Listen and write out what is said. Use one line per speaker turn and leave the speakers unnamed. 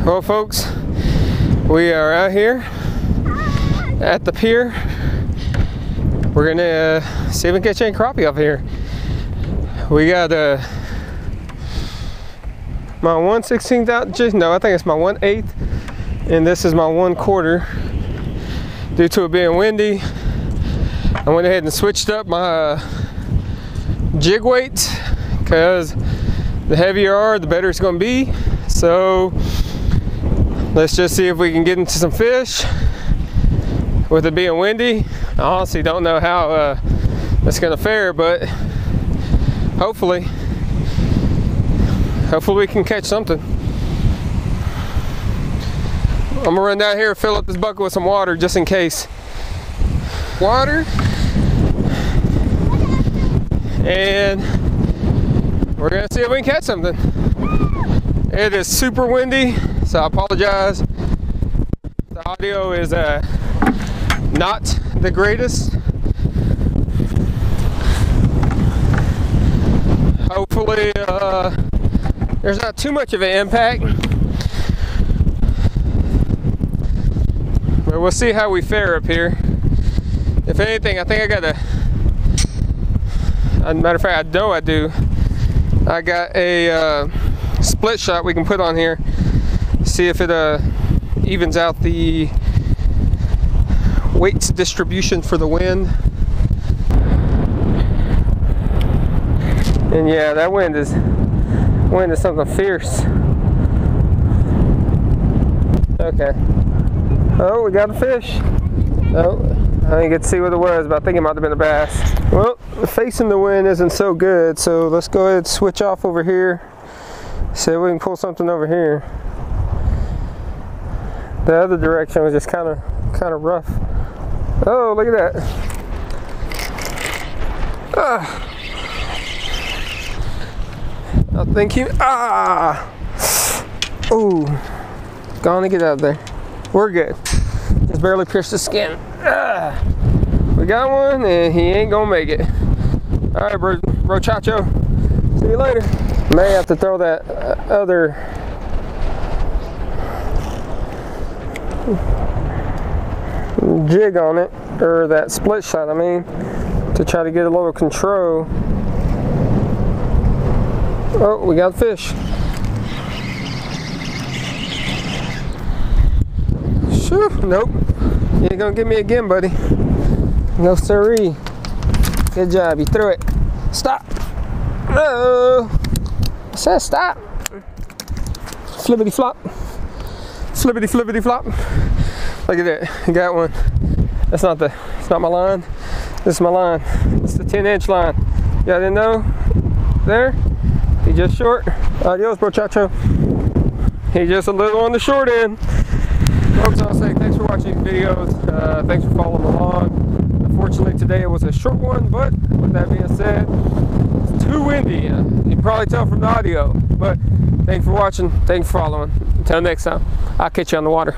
Well, folks, we are out here at the pier. We're gonna see if we can catch any crappie up here. We got my 1/16 out. No, I think it's my 1/8, and this is my 1/4. Due to it being windy, I went ahead and switched up my jig weights because the heavier you are, the better it's going to be. So let's just see if we can get into some fish with it being windy. I honestly don't know how it's going to fare, but hopefully we can catch something. I'm gonna run down here and fill up this bucket with some water just in case. Water. And we're gonna see if we can catch something. It is super windy, so I apologize. The audio is not the greatest. Hopefully there's not too much of an impact, but we'll see how we fare up here. If anything, I think I got a matter of fact, I know I do. I got a split shot we can put on here, see if it evens out the weights distribution for the wind. And yeah, that wind is something fierce. Okay. Oh, we got a fish. Oh, I didn't get to see what it was, but I think it might have been a bass. Well, facing the wind isn't so good, so let's go ahead and switch off over here. See if we can pull something over here. The other direction was just kind of rough. Oh, look at that. I think he, ooh, go on and get out of there. We're good. Just barely pierced the skin. We got one, and he ain't gonna make it. All right, bro chacho. See you later. May have to throw that other jig on it, or that split shot, I mean, to try to get a little control. Oh, we got a fish. Shoo, nope. You ain't gonna get me again, buddy. No siree. Good job, you threw it. Stop. No. I said stop. Flippity flop. Flippity flippity flop. Look at that. You got one. It's not my line. This is my line. It's the 10-inch line. Y'all didn't know? There. He just short. Adios, bro chacho. He just a little on the short end. Folks, I'll say thanks for watching these videos. Thanks for following along. Unfortunately, today it was a short one, but with that being said, it's too windy. You can probably tell from the audio. But thanks for watching. Thanks for following. Until next time, I'll catch you on the water.